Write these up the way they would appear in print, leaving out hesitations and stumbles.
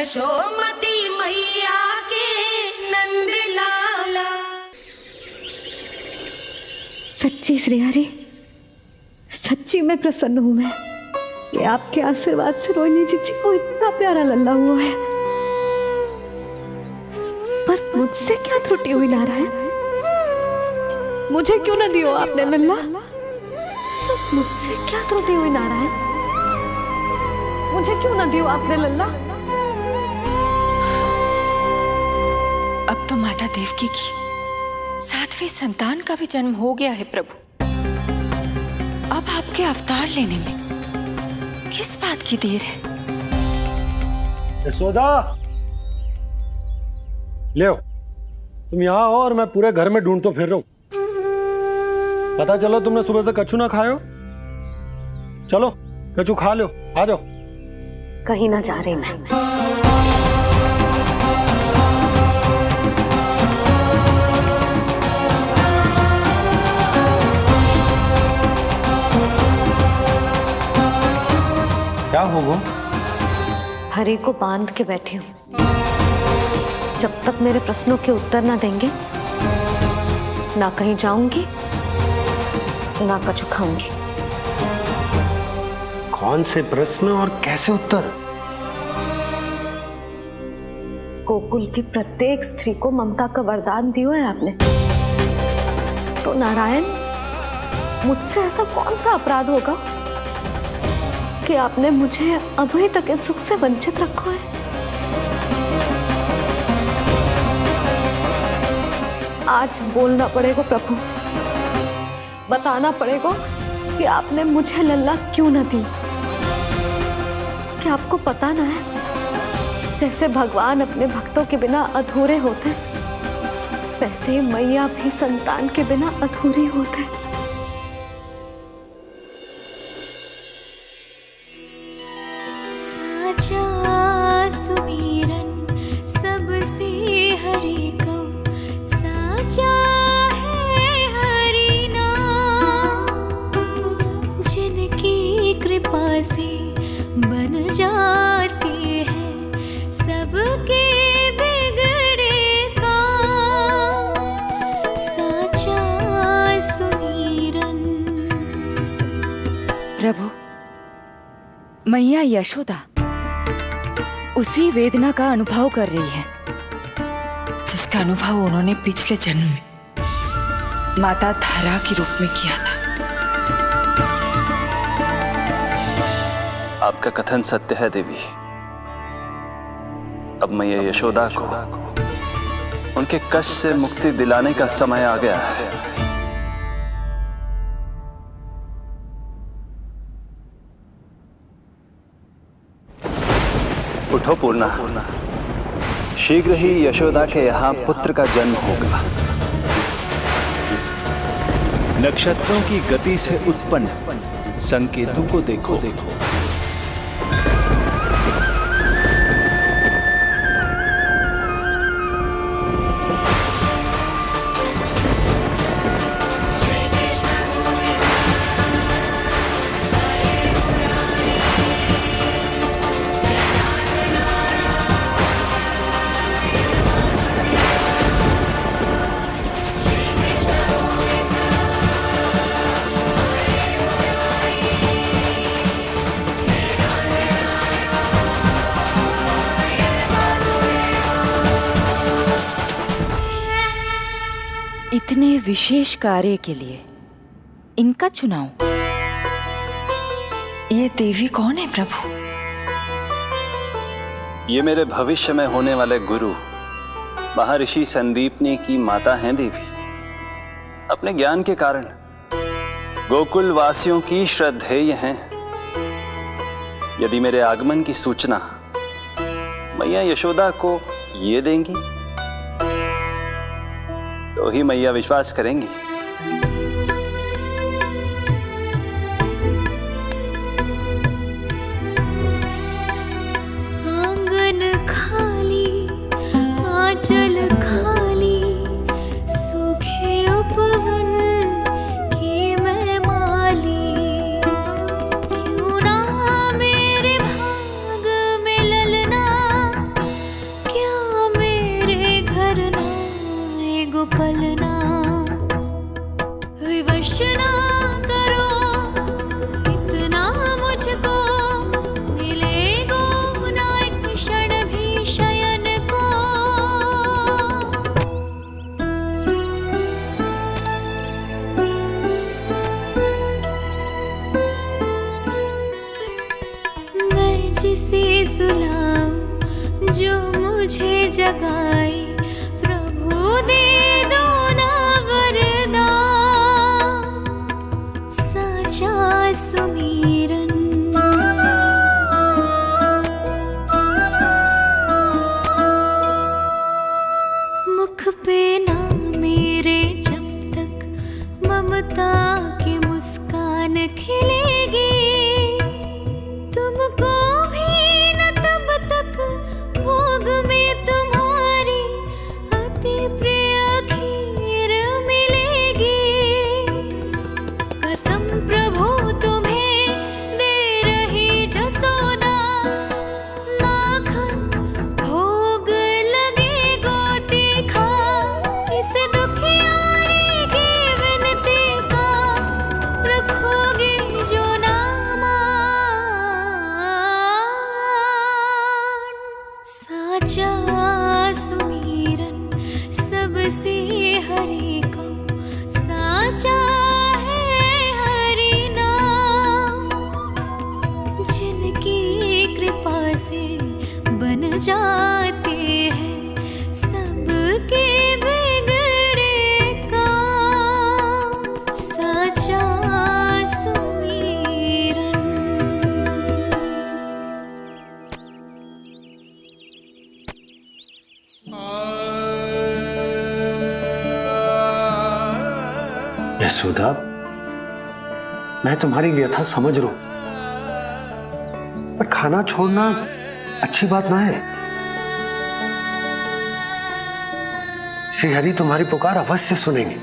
यशोमती मैया के नंद लाला। सच्ची श्रेयारी, सच्ची मैं प्रसन्न हूं मैं कि आपके आशीर्वाद से रोहिणी जीजी को इतना प्यारा लल्ला हुआ है। पर मुझसे क्या त्रुटि हुई नारायण? मुझे क्यों न दियो आपने लल्ला? मुझसे क्या त्रुटि हुई नारायण? मुझे क्यों न दियो आपने लल्ला? अब तो माता देवकी की 7वीं संतान का भी जन्म हो गया है प्रभु। अब आपके अवतार लेने में किस बात की देर है? यशोदा, ले तुम यहाँ आओ और मैं पूरे घर में ढूंढतो फिर रहा हूं। पता चलो तुमने सुबह से कछु ना खाए हो। चलो कछु खा लो, आ जाओ। कहीं ना जा रही मैं। क्या हो वो? हरि को बांध के बैठी हूं। जब तक मेरे प्रश्नों के उत्तर ना देंगे, ना कहीं जाऊंगी, ना कछु खाऊंगी। कौन से प्रश्न और कैसे उत्तर? गोकुल की प्रत्येक स्त्री को ममता का वरदान दिया है आपने, तो नारायण मुझसे ऐसा कौन सा अपराध होगा कि आपने मुझे अभी तक इस सुख से वंचित रखा है? आज बोलना पड़ेगा प्रभु, बताना पड़ेगा कि आपने मुझे लल्ला क्यों न दी। क्या आपको पता ना है, जैसे भगवान अपने भक्तों के बिना अधूरे होते, वैसे मैया भी संतान के बिना अधूरी होते। साचा सुमीरन सबसे हरि को, साचा है हरि नाम, जिनकी कृपा से बन जाते हैं सबके बिगड़े काम। साचा सुमीरन। प्रभु, मैया यशोदा उसी वेदना का अनुभव कर रही है जिसका अनुभव उन्होंने पिछले जन्म में माता धारा के रूप में किया था। आपका कथन सत्य है देवी। अब मैया यशोदा को उनके कष्ट से मुक्ति दिलाने का समय आ गया है। उठो पूर्णा, शीघ्र ही यशोदा के यहाँ पुत्र का जन्म होगा। नक्षत्रों की गति से उत्पन्न संकेतों को देखो। इतने विशेष कार्य के लिए इनका चुनाव। ये देवी कौन है प्रभु? ये मेरे भविष्य में होने वाले गुरु महर्षि संदीपनी की माता हैं देवी। अपने ज्ञान के कारण गोकुल वासियों की श्रद्धेय हैं। यदि मेरे आगमन की सूचना मैया यशोदा को ये देंगी तो ही मैया विश्वास करेंगी। आंगन खाली, आंचल खाली, सूखे उपवन की मैं माली। क्यों ना मेरे भाग में ललना मुझे जगाए, प्रभु दे दो ना वरदान, साचा सुमीरन। मुख पे ना मेरे जब तक ममता की मुस्कान खिलेगी, तुमको भी न तब तक भोग में तुम्हारी अति प्रिय खीर मिलेगी। कसम प्रभु तुम्हें दे रही जसोदा, माखन भोग लगेगा तीखा, इस दुखियारी की विनती का रखोगे जो नामान, साचा सुमीरन सबसे हरि को, साचा है हरि नाम, जिनकी कृपा से बन जाते हैं सबके बिगड़े काम, साचा सुमीरन। यशोदा, मैं तुम्हारी व्यथा समझ रहा हूं, पर खाना छोड़ना अच्छी बात ना है। श्री हरि तुम्हारी पुकार अवश्य सुनेंगे,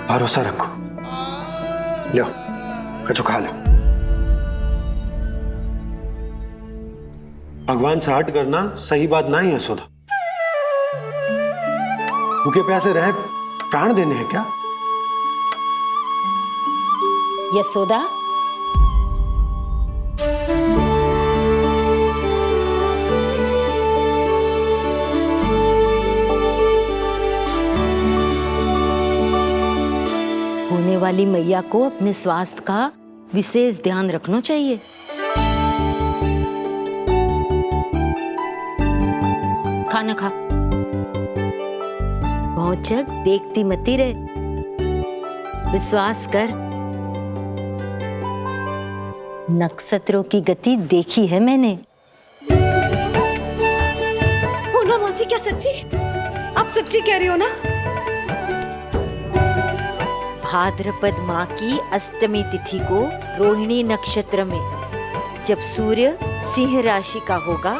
भरोसा रखो। लो, कछु खा लो। भगवान से हट करना सही बात ना है यशोदा। भूखे प्यासे रहे प्राण देने हैं क्या? यशोदा, होने वाली मैया को अपने स्वास्थ्य का विशेष ध्यान रखना चाहिए। खाना खा, भौचक देखती मती रहे, विश्वास कर। नक्षत्रों की गति देखी है मैंने। पूर्णा मौसी, क्या सच्ची? आप सच्ची कह रही हो ना? भाद्रपद माह की अष्टमी तिथि को रोहिणी नक्षत्र में जब सूर्य सिंह राशि का होगा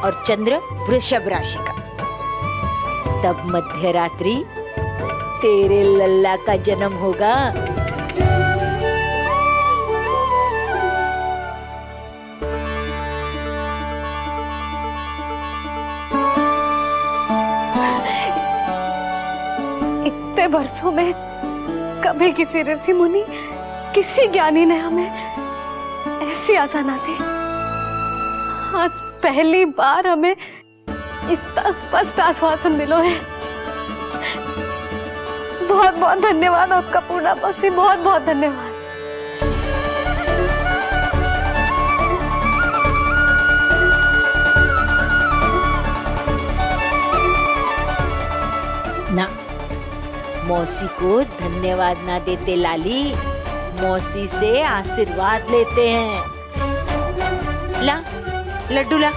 और चंद्र वृषभ राशि का, तब मध्य रात्रि तेरे लल्ला का जन्म होगा। इतने वर्षों में कभी किसी ऋषि मुनि, किसी ज्ञानी ने हमें ऐसी आशा ना दी। आज पहली बार हमें इतना स्पष्ट आश्वासन मिलो है। बहुत बहुत धन्यवाद आपका पूर्णा मौसी, बहुत बहुत धन्यवाद। ना, मौसी को धन्यवाद ना देते लाली, मौसी से आशीर्वाद लेते हैं। ला, लड्डू ला।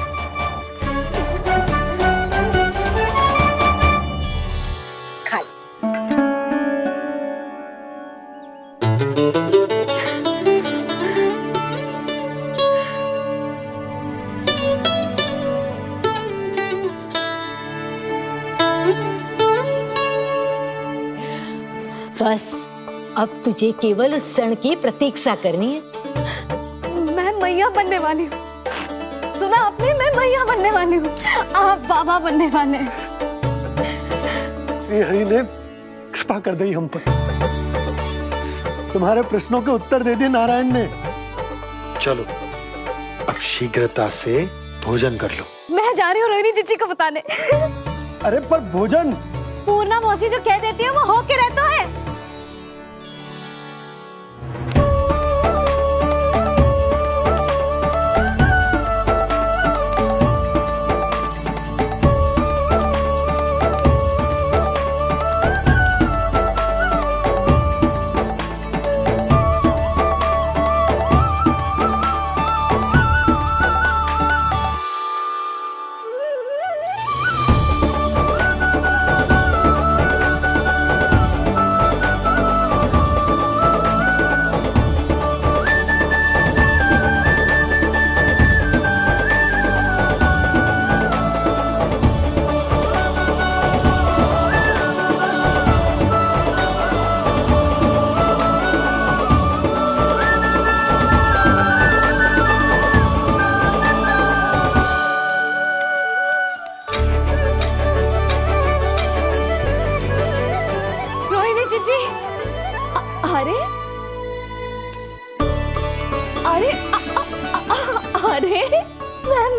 खा ले। बस अब तुझे केवल उस क्षण की प्रतीक्षा करनी है। मैं मैया बनने वाली हूँ। सुना आपने? मैं मैया बनने वाली हूँ, आप बाबा बनने वाले हैं। श्री हरि ने कृपा कर दी हम पर, तुम्हारे प्रश्नों के उत्तर दे दिए नारायण ने। चलो अब शीघ्रता से भोजन कर लो। मैं जा रही हूँ रोहिणी जीजी को बताने। अरे पर भोजन, पूर्णा मौसी जो कह देती है वो होके रहता है।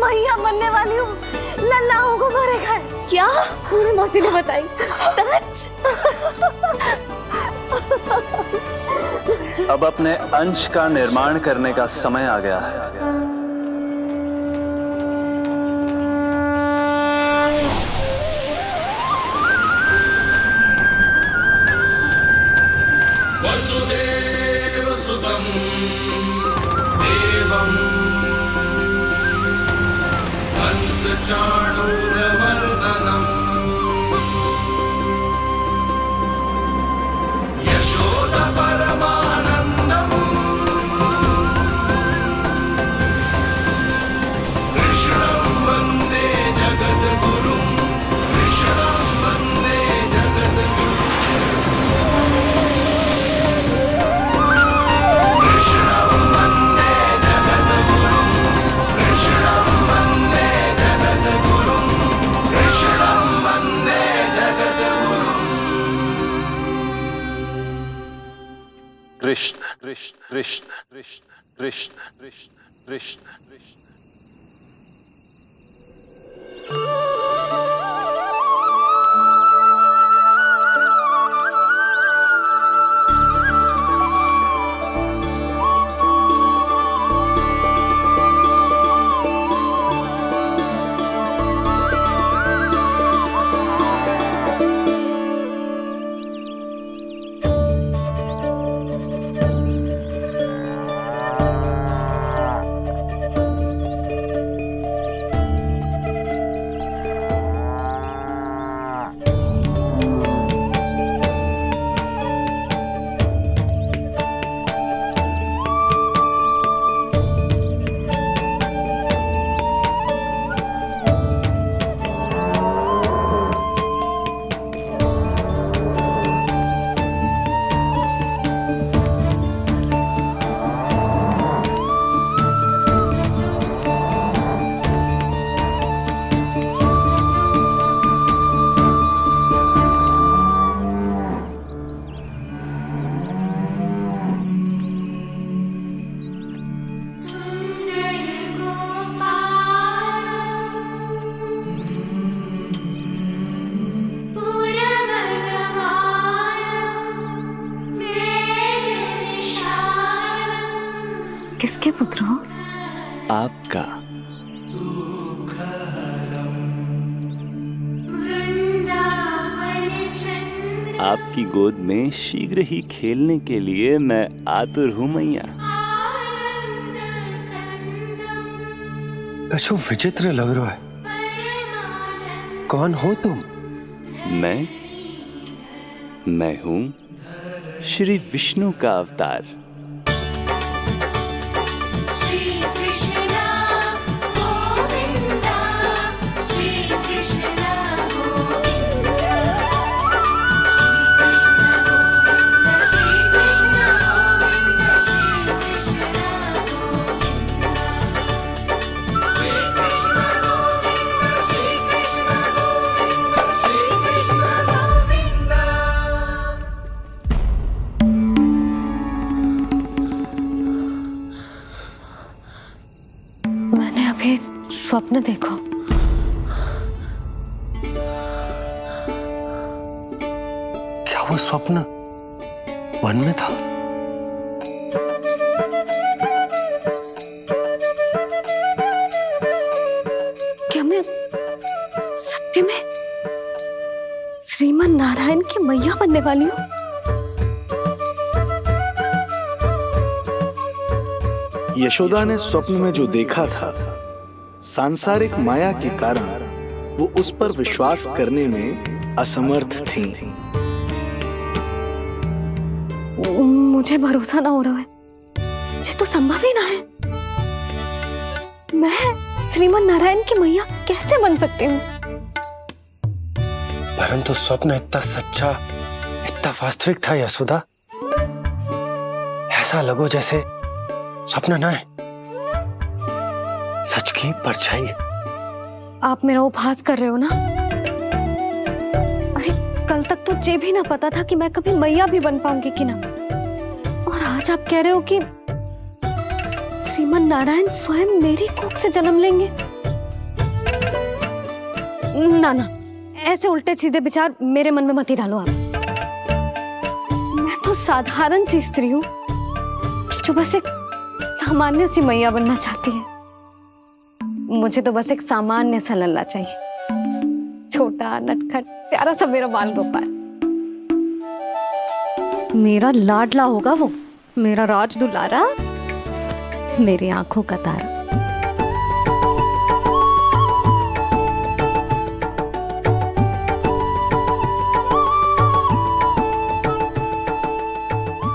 मैया बनने वाली हूँ, लल्ला हूँ हमारे घर। क्या? पूरी मौसी ने बताई। सच? अब अपने अंश का निर्माण करने का समय आ गया है। वसुदेव सुतं देवं कंसचाणूरमर्दनम् यशोदा परमानन्दम् कृष्णं वन्दे जगद्गुरुं कृष्णं वन्दे जगद्गुरुं कृष्णं वन्दे जगद्गुरुं कृष्णं वन्दे जगद्गुरुं कृष्णं वन्दे जगद्गुरुं कृष्ण कृष्ण कृष्ण कृष्ण कृष्ण कृष्ण कृष्ण कृष्ण। किसके पुत्र हो? आपका। आपकी गोद में शीघ्र ही खेलने के लिए मैं आतुर हूँ मैया। कछु विचित्र लग रहा है। कौन हो तुम? मैं हूँ श्री विष्णु का अवतार। स्वप्न देखो। क्या वो स्वप्न वन में था? क्या मैं सत्य में श्रीमन नारायण की मैया बनने वाली हूँ? यशोदा ने स्वप्न में जो देखा था, सांसारिक माया के कारण वो उस पर विश्वास करने में असमर्थ थी। मुझे भरोसा ना हो रहा है। ये तो संभव ही ना है। मैं श्रीमन नारायण की मैया कैसे बन सकती हूँ? परंतु स्वप्न इतना सच्चा, इतना वास्तविक था यशोदा। ऐसा लगो जैसे स्वप्न ना है, सच की परछाई है। आप मेरा उपहास कर रहे हो ना? अरे कल तक तो ये भी ना पता था कि मैं कभी मैया भी बन पाऊंगी कि ना। और आज आप कह रहे हो कि श्रीमन नारायण स्वयं मेरी कोख से जन्म लेंगे। ना ना, ऐसे उल्टे सीधे विचार मेरे मन में मत ही डालो आप। मैं तो साधारण सी स्त्री हूँ जो बस एक सामान्य सी मैया बनना चाहती है। मुझे तो बस एक सामान्य सा लल्ला चाहिए, छोटा नटखट प्यारा सा मेरा बाल गोपाल। मेरा लाडला होगा वो, मेरा राज दुलारा, मेरी आंखों का तारा।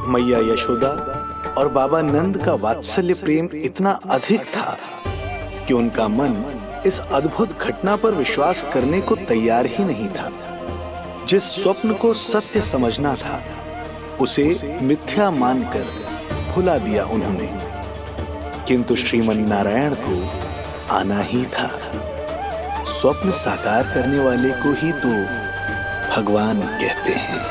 मैया यशोदा और बाबा नंद का वात्सल्य प्रेम इतना अधिक था कि उनका मन इस अद्भुत घटना पर विश्वास करने को तैयार ही नहीं था। जिस स्वप्न को सत्य समझना था उसे मिथ्या मानकर भुला दिया उन्होंने, किंतु श्रीमन नारायण को आना ही था। स्वप्न साकार करने वाले को ही तो भगवान कहते हैं।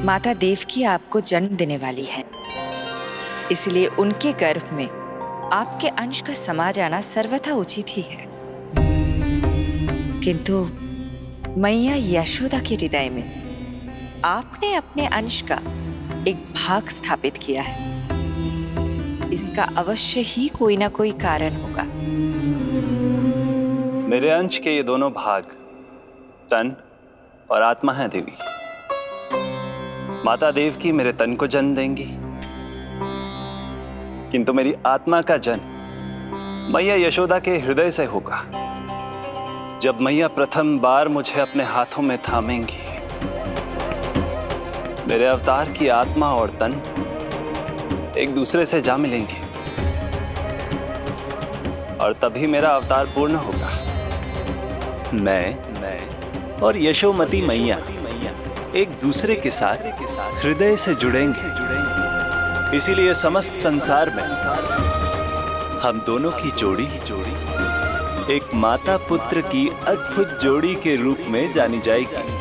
माता देवकी आपको जन्म देने वाली है, इसलिए उनके गर्भ में आपके अंश का समा जाना सर्वथा उचित ही है। किंतु मैया यशोदा के हृदय में आपने अपने अंश का एक भाग स्थापित किया है। इसका अवश्य ही कोई ना कोई कारण होगा। मेरे अंश के ये दोनों भाग तन और आत्मा हैं देवी। माता देवकी मेरे तन को जन्म देंगी, किंतु मेरी आत्मा का जन्म मैया यशोदा के हृदय से होगा। जब मैया प्रथम बार मुझे अपने हाथों में थामेंगी, मेरे अवतार की आत्मा और तन एक दूसरे से जा मिलेंगे और तभी मेरा अवतार पूर्ण होगा। मैं और यशोमती मैया एक दूसरे के साथ हृदय से जुड़ेंगे। इसीलिए समस्त संसार में हम दोनों की जोड़ी एक माता पुत्र की अद्भुत जोड़ी के रूप में जानी जाएगी।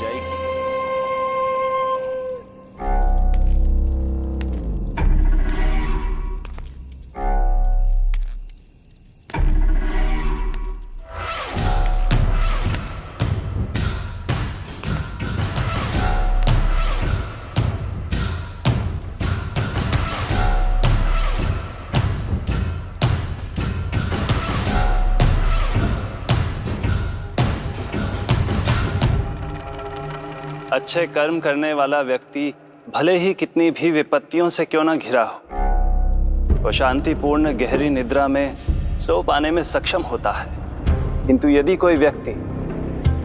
अच्छे कर्म करने वाला व्यक्ति भले ही कितनी भी विपत्तियों से क्यों ना घिरा हो, वो शांतिपूर्ण गहरी निद्रा में सो पाने में सक्षम होता है। किंतु यदि कोई व्यक्ति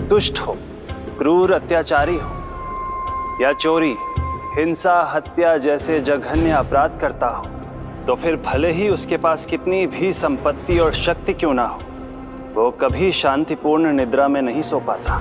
दुष्ट हो, क्रूर अत्याचारी हो या चोरी, हिंसा, हत्या जैसे जघन्य अपराध करता हो, तो फिर भले ही उसके पास कितनी भी संपत्ति और शक्ति क्यों ना हो, वो कभी शांतिपूर्ण निद्रा में नहीं सो पाता।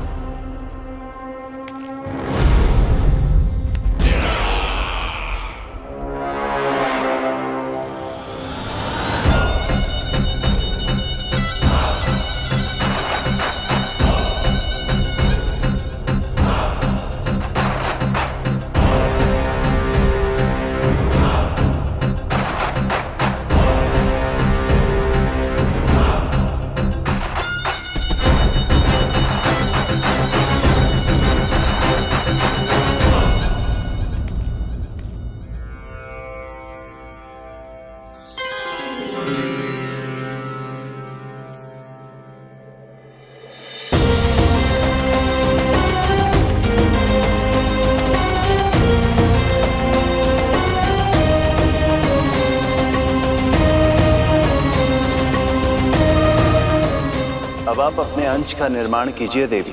अब आप अपने अंश का निर्माण कीजिए देवी,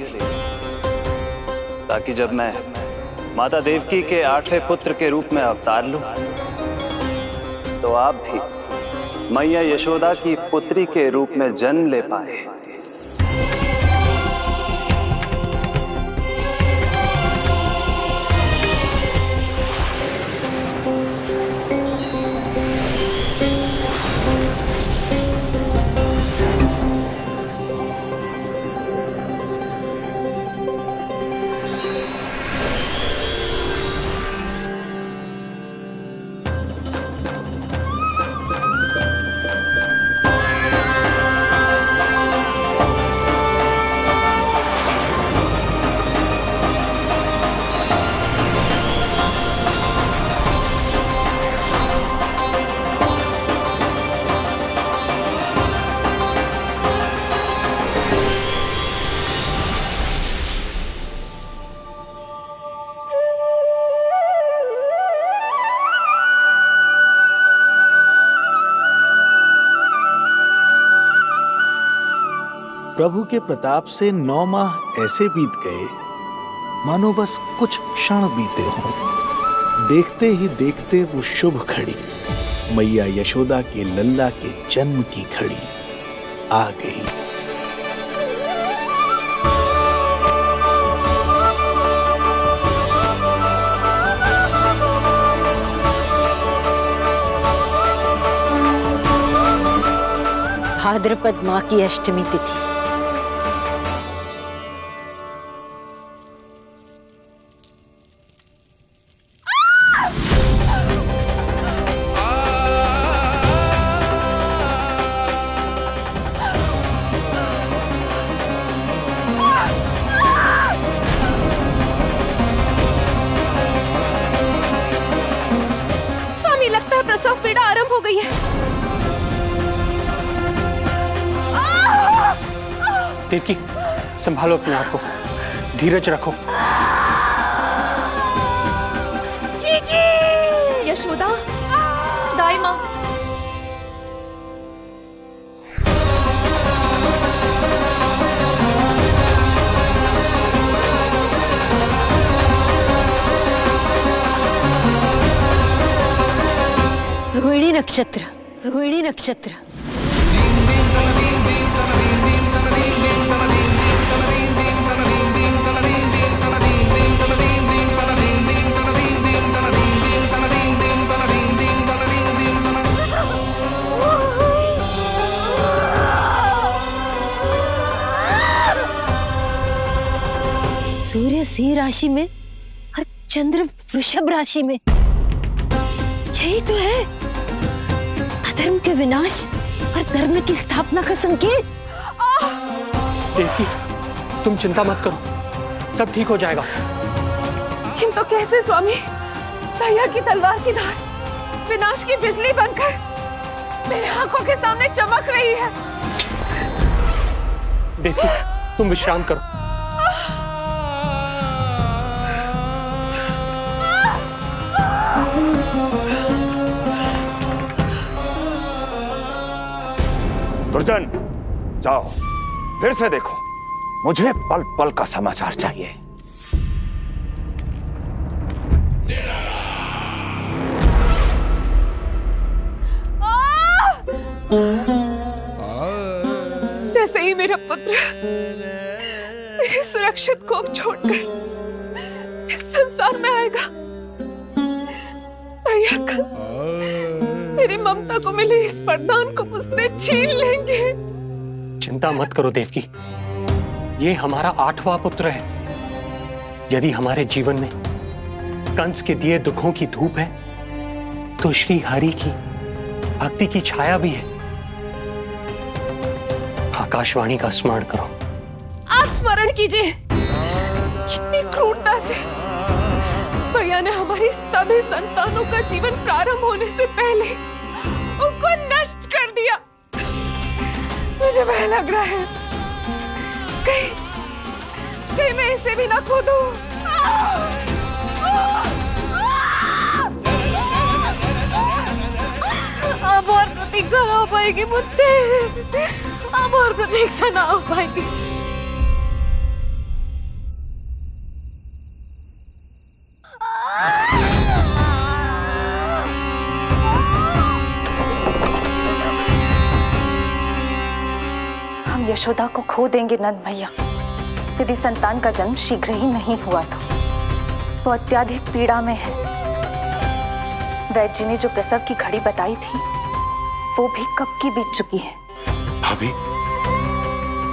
ताकि जब मैं माता देवकी के 8वें पुत्र के रूप में अवतार लूं, तो आप भी मैया यशोदा की पुत्री के रूप में जन्म ले पाए। प्रभु के प्रताप से 9 माह ऐसे बीत गए मानो बस कुछ क्षण बीते हों। देखते ही देखते वो शुभ घड़ी, मैया यशोदा के लल्ला के जन्म की घड़ी आ गई। भाद्रपद माह की अष्टमी तिथि। स्वामी, लगता है प्रसव पीड़ा आरंभ हो गई है। देवकी, संभालो अपने आप को, धीरज रखो। जी यशोदा, दाई माँ। रोहिणी नक्षत्र, रोहिणी नक्षत्र। सूर्य सिंह राशि में और चंद्र वृषभ राशि में। यही तो है अधर्म के विनाश और धर्म की स्थापना का संकेत। देवकी, तुम चिंता मत करो, सब ठीक हो जाएगा। किंतु कैसे स्वामी? भैया की तलवार की धार विनाश की बिजली बनकर मेरे आंखों के सामने चमक रही है। देवकी, तुम विश्राम करो। दुर्जन, जाओ फिर से देखो, मुझे पल पल का समाचार चाहिए। जैसे ही मेरा पुत्र मेरे सुरक्षित कोख छोड़कर इस संसार में आएगा, भैया कंस मेरी ममता को मिले इस वरदान को मुझसे छीन लेंगे। चिंता मत करो देवकी, ये हमारा 8वां पुत्र है। यदि हमारे जीवन में कंस के दिए दुखों की धूप है, तो श्री हरि की भक्ति की छाया भी है। आकाशवाणी का स्मरण करो। आप स्मरण कीजिए। कितनी क्रूरता से भैया ने हमारी सभी संतानों का जीवन प्रारंभ होने से पहले उनको नष्ट कर दिया। मुझे भय लग रहा है, कहीं मैं इसे भी ना खो दूं। अब और प्रतीक्षा ना हो पाएगी मुझसे। अब और प्रतीक्षा ना हो पाएगी। हम यशोदा को खो देंगे नंद भैया यदि संतान का जन्म शीघ्र ही नहीं हुआ तो। वो अत्यधिक पीड़ा में है। वैद्य जी ने जो प्रसव की घड़ी बताई थी वो भी कब की बीत चुकी है। भाभी,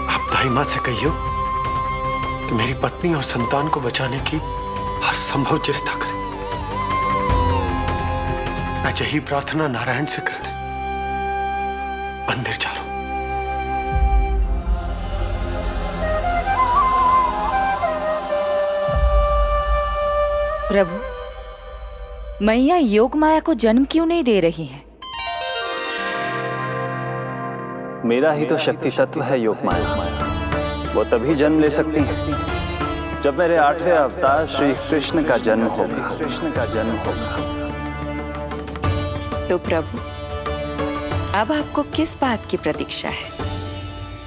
आप दाई माँ से कहियो कि मेरी पत्नी और संतान को बचाने की हर संभव चेष्टा करें। मैं यही प्रार्थना नारायण से करने मंदिर जा रहा हूं। प्रभु, मैया योग माया को जन्म क्यों नहीं दे रही है? मेरा ही तो शक्ति तत्व है योग माया। वो तभी जन्म ले सकती है जब मेरे 8वें अवतार श्री कृष्ण का जन्म होगा। तो प्रभु, अब आपको किस बात की प्रतीक्षा है?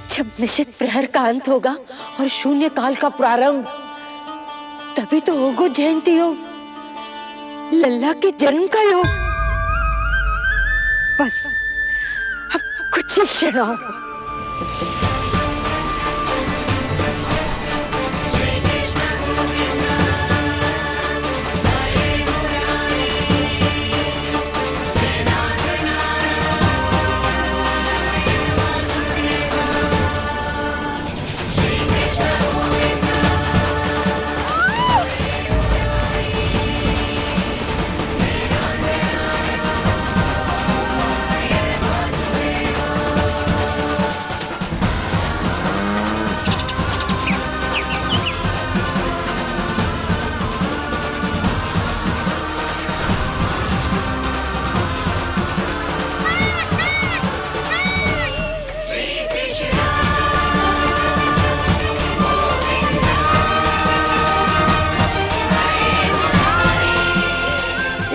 जब निश्चित प्रहर का अंत होगा और शून्य काल का प्रारंभ, तभी तो होगा जयंती योग, लल्ला के जन्म का योग। बस अब कुछ ही क्षण और।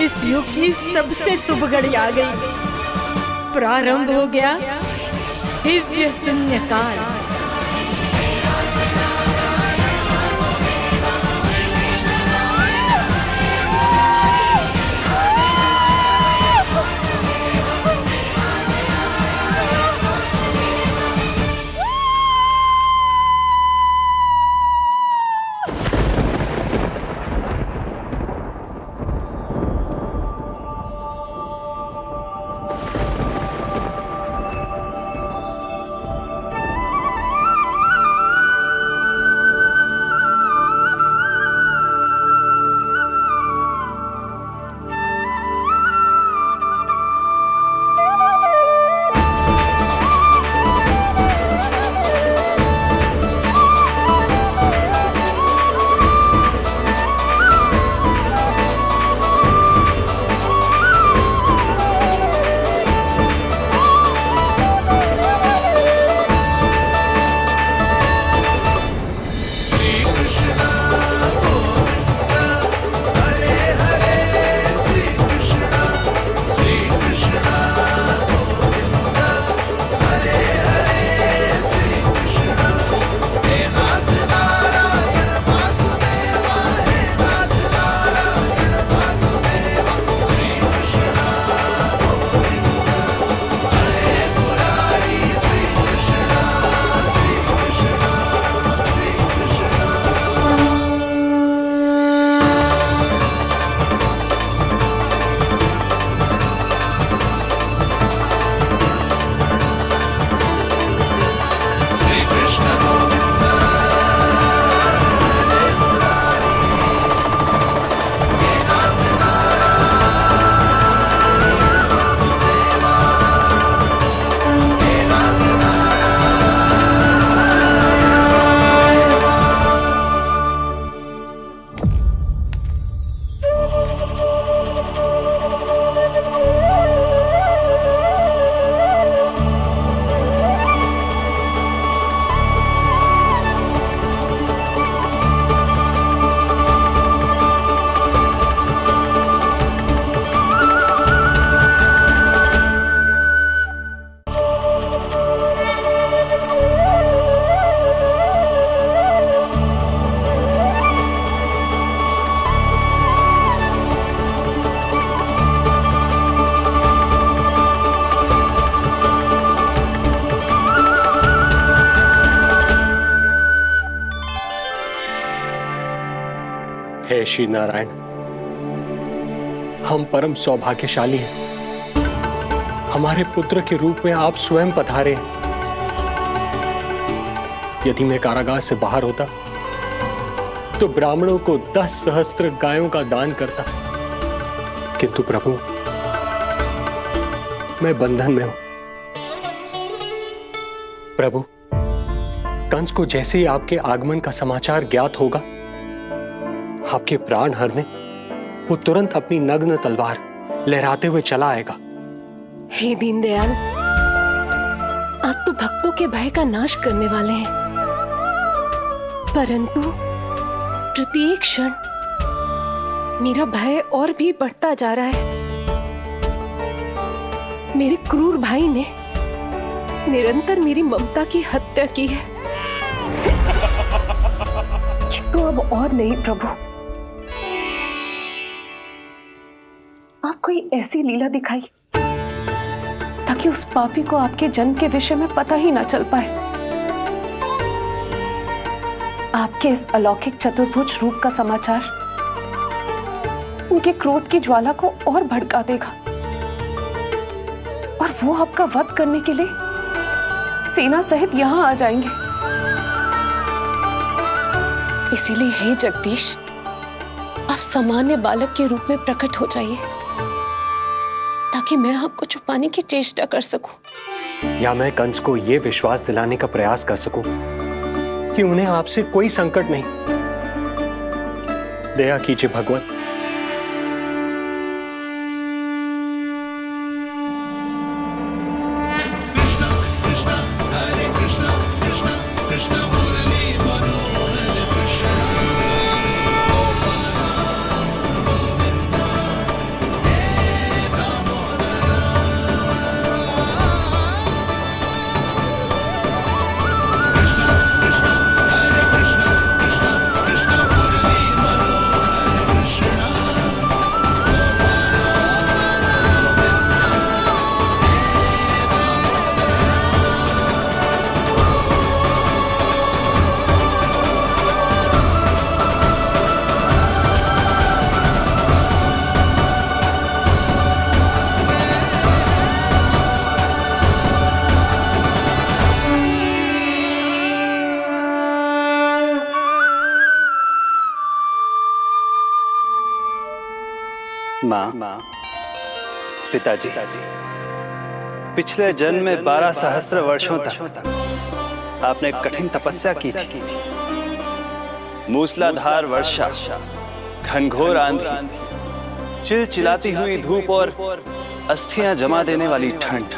इस युग की सबसे शुभ घड़ी आ गई। प्रारंभ हो गया दिव्य शून्य काल। जय श्री नारायण। हम परम सौभाग्यशाली हैं। हमारे पुत्र के रूप में आप स्वयं पधारे हैं। यदि मैं कारागार से बाहर होता तो ब्राह्मणों को 10 सहस्त्र गायों का दान करता, किंतु प्रभु मैं बंधन में हूं। प्रभु, कंस को जैसे ही आपके आगमन का समाचार ज्ञात होगा, आपके प्राण हरने वो तुरंत अपनी नग्न तलवार लहराते हुए चला आएगा। हे दीनदयाल, आप तो भक्तों के भय का नाश करने वाले हैं, परंतु प्रत्येक क्षण मेरा भय और भी बढ़ता जा रहा है। मेरे क्रूर भाई ने निरंतर मेरी ममता की हत्या की है। तो अब और नहीं प्रभु, आप कोई ऐसी लीला दिखाई ताकि उस पापी को आपके जन्म के विषय में पता ही ना चल पाए। आपके इस अलौकिक चतुर्भुज रूप का समाचार उनके क्रोध की ज्वाला को और भड़का देगा और वो आपका वध करने के लिए सेना सहित यहां आ जाएंगे। इसीलिए हे जगदीश, आप सामान्य बालक के रूप में प्रकट हो जाइए ताकि मैं आपको छुपाने की चेष्टा कर सकूं। या मैं कंस को यह विश्वास दिलाने का प्रयास कर सकूं कि उन्हें आपसे कोई संकट नहीं। दया कीजिए भगवान। माँ, पिताजी, पिछले जन्म में 12 सहस्त्र वर्षों तक आपने कठिन तपस्या की थी। मूसलाधार वर्षा, घनघोर आंधी, चिलचिलाती हुई धूप और अस्थियां जमा देने वाली ठंड,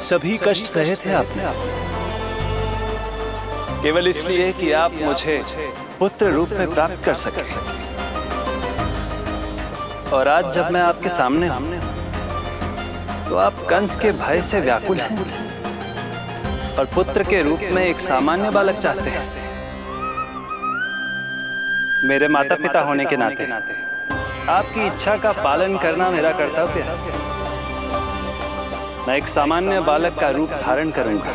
सभी कष्ट सहे थे आपने, केवल इसलिए कि आप मुझे पुत्र रूप में प्राप्त कर सके। और आज जब मैं आपके सामने हूं तो आप कंस के भय से व्याकुल हैं और पुत्र के रूप में एक सामान्य बालक चाहते हैं। मेरे माता पिता होने के नाते आपकी इच्छा का पालन करना मेरा कर्तव्य है। मैं एक सामान्य बालक का रूप धारण करूंगा।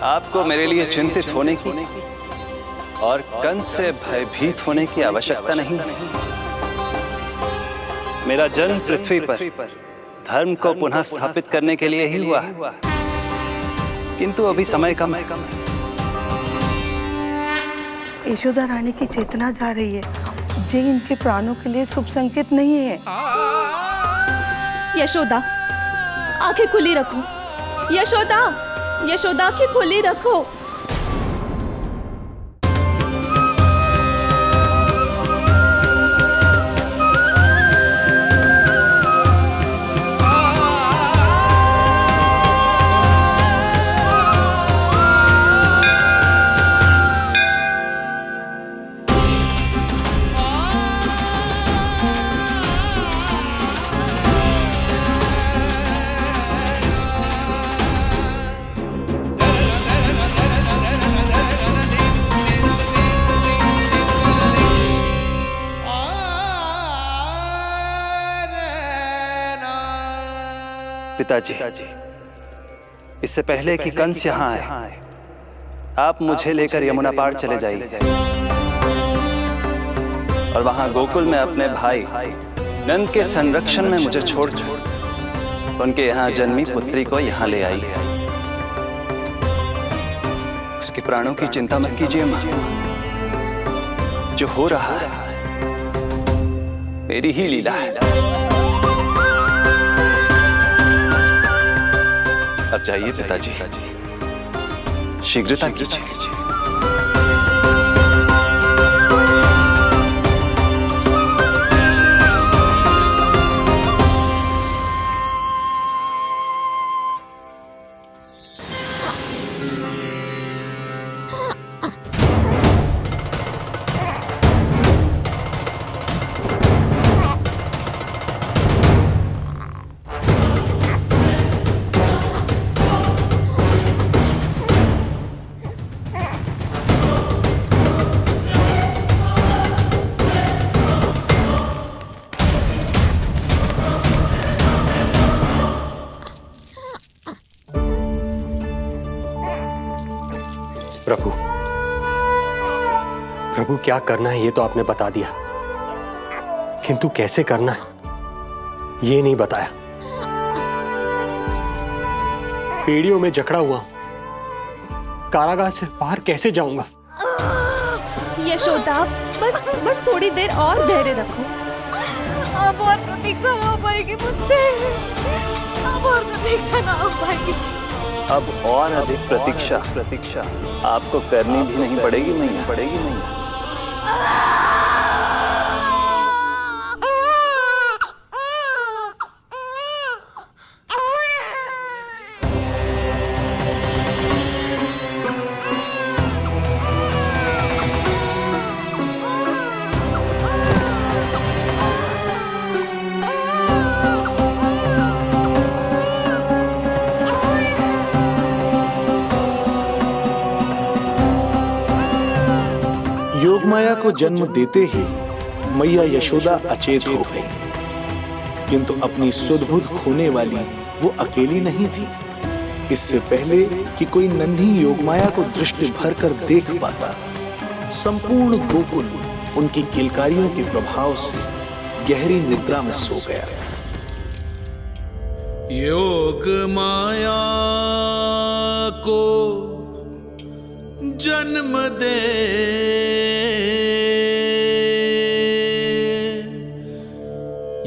आपको मेरे लिए चिंतित होने की और कंस से भयभीत होने की आवश्यकता नहीं। मेरा जन्म पृथ्वी पर धर्म को पुनः स्थापित करने के लिए ही हुआ है, किंतु अभी समय कम है। यशोदा रानी की चेतना जा रही है, ये इनके प्राणों के लिए शुभ संकेत नहीं है। यशोदा, आंखें खुली रखो। यशोदा, यशोदा, आंखें खुली रखो। पिताजी, इससे पहले कि कंस यहाँ आए, आप मुझे लेकर यमुना पार चले जाइए। और वहां गोकुल में अपने भाई नंद के संरक्षण में मुझे छोड़ उनके यहाँ जन्मी पुत्री को यहाँ ले आई। उसके प्राणों की चिंता मत कीजिए मां, जो हो रहा है मेरी ही लीला है। अब जाइए पिताजी, शीघ्रता कीजिए। प्रभु, प्रभु क्या करना है ये तो आपने बता दिया, किंतु कैसे करना है ये नहीं बताया। पीढ़ियों में जकड़ा हुआ हूं, कारागार से बाहर कैसे जाऊंगा? यशोदा, बस थोड़ी देर और धैर्य रखो। अब और प्रतीक्षा ना हो पाएगी मुझसे, अब और प्रतीक्षा ना हो पाएगी। अब और अधिक प्रतीक्षा आपको करनी भी नहीं पड़ेगी मैया। योगमाया को जन्म देते ही मैया यशोदा अचेत हो गई, किंतु अपनी सुध-बुध खोने वाली वो अकेली नहीं थी। इससे पहले कि कोई नन्ही योगमाया को दृष्टि भर कर देख पाता, संपूर्ण गोकुल उनकी किलकारियों के प्रभाव से गहरी निद्रा में सो गया। योग माया को जन्म दे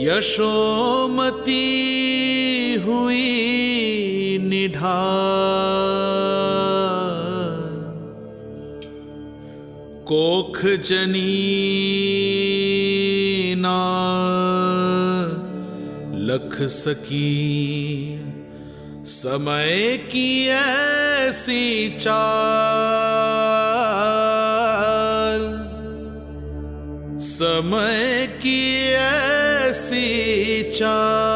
यशोमती हुई निढाल, कोख जनी ना लख सकी, समय की ऐसी चाल, समय की ऐसी चाल।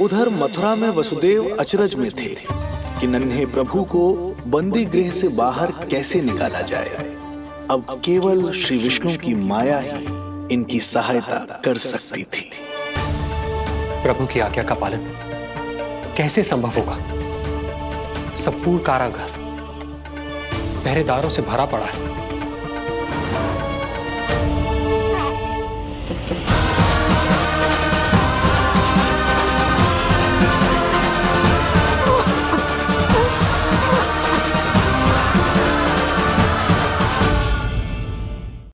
उधर मथुरा में वसुदेव अचरज में थे कि नन्हे प्रभु को बंदी गृह से बाहर कैसे निकाला जाए। अब केवल श्री विष्णु की माया ही इनकी सहायता कर सकती थी। प्रभु की आज्ञा का पालन कैसे संभव होगा? संपूर्ण कारागार पहरेदारों से भरा पड़ा है।